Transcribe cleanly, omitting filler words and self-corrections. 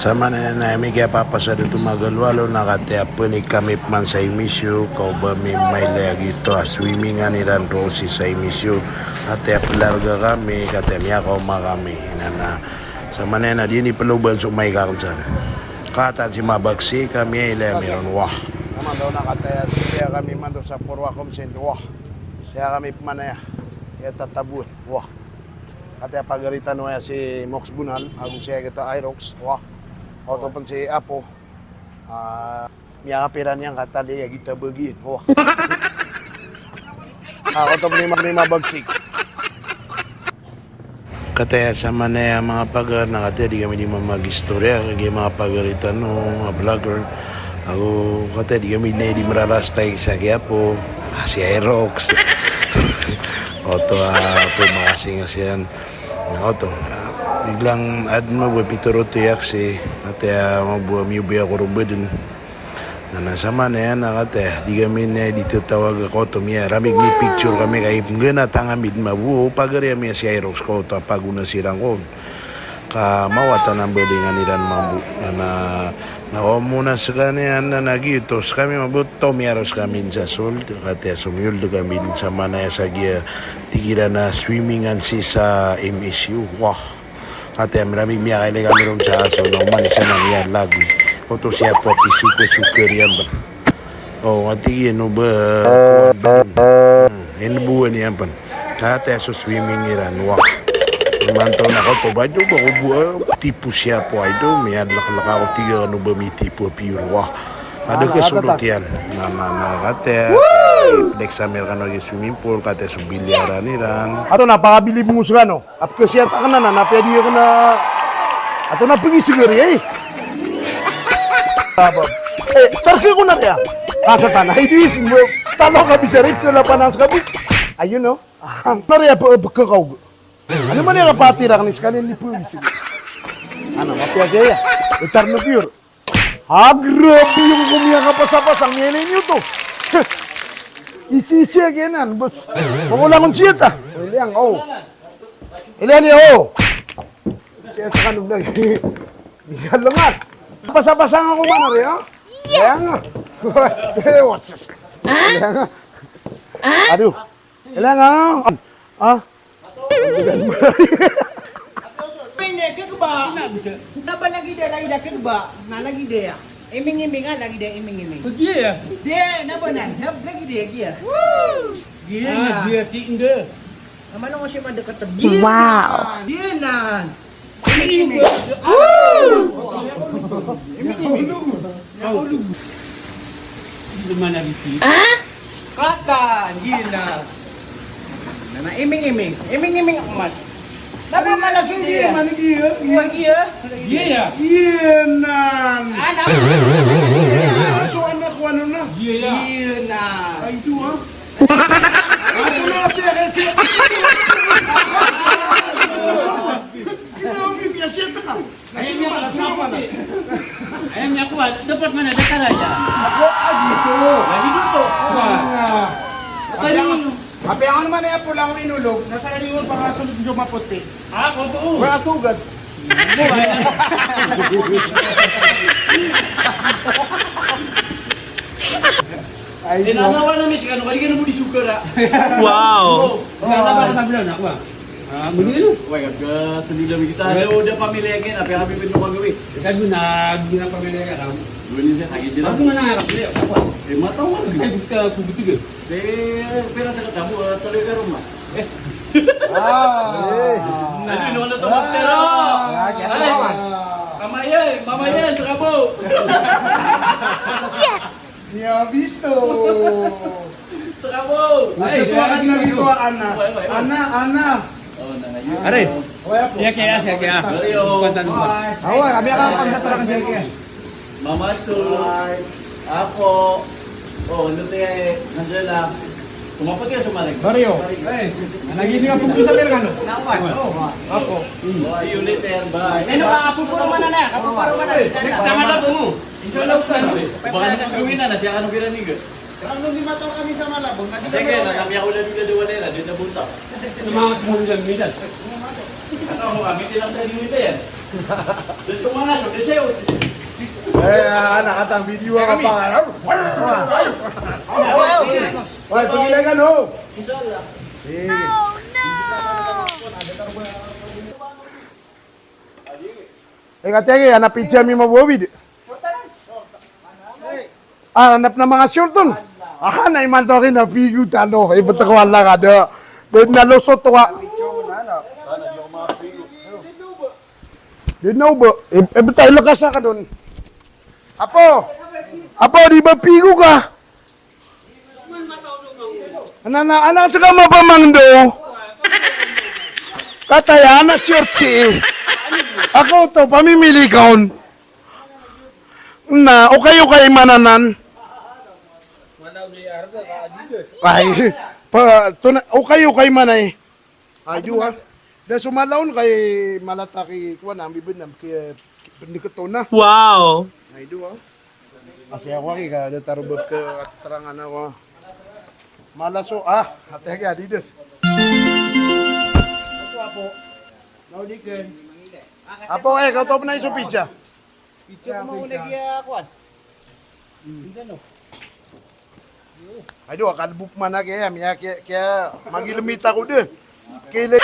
Sama na namin kaya papasado tumagalwalo nakatea ni kami man sa emisyo kau ba may lagi to swimming ni ran rosi sa emisyo at pelarga kami kata miya kau kami na sama na di ni peluban sumay karon kata si mabaksi kami ila meron wah naman daw nakataya siya kami man sa Purwa Komsent wah siya kami manaya kaya tatabun wah kata pagaritan mo si Mox Bunal ako siya kita Irox wah auto pun si Apo miya kapiran yang kata dia kita bagi wah auto pun ni mabagsik kata sama na yung mga pagar na kata di kami di mag-istorya kaya mga pagaritan no mga vlogger ako kata di kami na di mararastay sa kaya po si Aerox auto pumakasing siyan auto biglang ad mo pituro tiyak si kata mabuha miyubi ako rumbadun na nasama na yan nakata di kami na dito tawag ako to miya ramig ni picture kami kay gana tangamid mabuo pagari miya si Aerox ko to paguna sirang ko ka mawatan ang belingan nilan mabu na muna sa kanyan na nagitos kami mabuto miyaros kami sa sol kata sumyuldo kami sa manaya sa gia tigira na swimmingan si sa MSU wah kata maraming miya kailan kami rin sa aso na umalis na miya lagi Oto siya po suka yan ba? Oh, ati ano ba? Buwan yan pa. Kata so swimming iran wah. Mantaw na ko to ba do ba ko buwa tipo siya po ay do may adlak ako tiga ano ba mi tipo pure wah. Ada kesulot yan. Na kata Dexamer kan lagi swimming pool kata so bilyaran iran. Ato napakabili mo sa ano. At kasi yan taka na napedi ko na ato na pangisigari eh. Tarki ko na kaya. Kakatana, hindi mo. Talo ka bisarip ko na panang sa kabut. Ayun no. Nariya po pagkakaw. Ano man yung kapatira ka ni Skanin ni Pulis. Ano, mapiyagaya. Itar na pure. Grabe yung kumiya ka pasapasang nilin nyo to. Isi-isi again bos. Magulangon siya ta. Ilang, oh. Ilan niya, oh. Siya sa kanong lagi. Iyalangat. Pasapasang ako man rin, ha? Yes! Kaya nga. Aduh. Kaya nga. Hindi, kagba. Naba lagi dia kagba. Na lagi dia. Iming-iming lagi dia iming-iming. Dia. Dia, naba nan. Lagi dia, dia. Dia na. Dia tinggal. Naman ako siya madekat. Dia Wow. Dia nan. Iming-iming. Di mana biti? Kaka, dia na. Na iming-iming. Iming-iming ako man. Naba malasing dia. Dia. Dia. Dia ya. Yenan. Anak. So anak ko ano na? Dia ya. Dia na. Ay, ito ha? Ato na siya kasi. Ginawa mo siya ka. Kasi mo pala sa mana. Ayam niya kuat. Dapat mana dekat aja. Ako dito. Lagi dito. Tapi ang naman na yan pula akong inulog, nasa nalingon pa nga sunod yung maputi. Ah, kau tu. Wala tugad. Ay, Nanawa na miss kan, kali kan mo di suka ra. wow Kenapa ada sambil nak kuah? Ah, begini. Wah, ke sembilan kita ada udah pamilya kan, apa yang kami pintu kagawi. Kan guna pamilya kan. Dua ni saya lagi sila. Aku mana harap dia apa? Mata orang kan buka aku betul ke? Pera sa katabu tuloy ka rumah. Ano nolo to pero. Mamaya sa kabo. Yes! niya visto. Sa kabo. Nagkasuwakan na dito, Ana. Ana. Oh, nangayon. Aray. Siya kaya. Pantan mo. Awa, kami ka pagsatarang dyan kaya. Mama to. Apo. Oh, ano tayo? Nandiyan lang. Kumapot kayo sumalig. Mario. Nagini ka pong sa Mercano. Nakuha. Ako. See you later. Bye. Ano ka, apupuro man na. Apupuro man na. Next time na mo. Insyaallah ka. Baka na gawin na siya kanong piranig. Ano di mataw kami sa Malabong? Sige, nakami ako na dito dito na dito bunta. Mga kumulan minsan. Ano, kami tilang sa inyo ito yan. Gusto mo na, sabi sa'yo. anak katang video ka pa. Hoy, pagilangan ho. Teke, hanap pizza mi mabawid. Hanap na mga short dun. Naiman to rin na pigu tano. Iba't ako lang ada. Doon nalusot to ka. Doon na ba? Iba't tayo lakas ka doon. Apo, di ba pigu ka? Anak sa mapamangdo. Kataya na short si. Ako to, pamimili kaon. Na, okay mananan. Ay, okay manay. Ayo ha. Da sumalawon kay malataki kuan ang bibin nam kay pendiketo na. Wow! Ay do ha. Kasi ako kay ka tarubot ka terangan ako. Malaso ate ka adidas. Apo. Naudiken. Apo kau top na iso pizza. Picture mo ulit kaya kuan. Aduh, kalbuk mana kaya, kaya magilumita ko deh. Kaya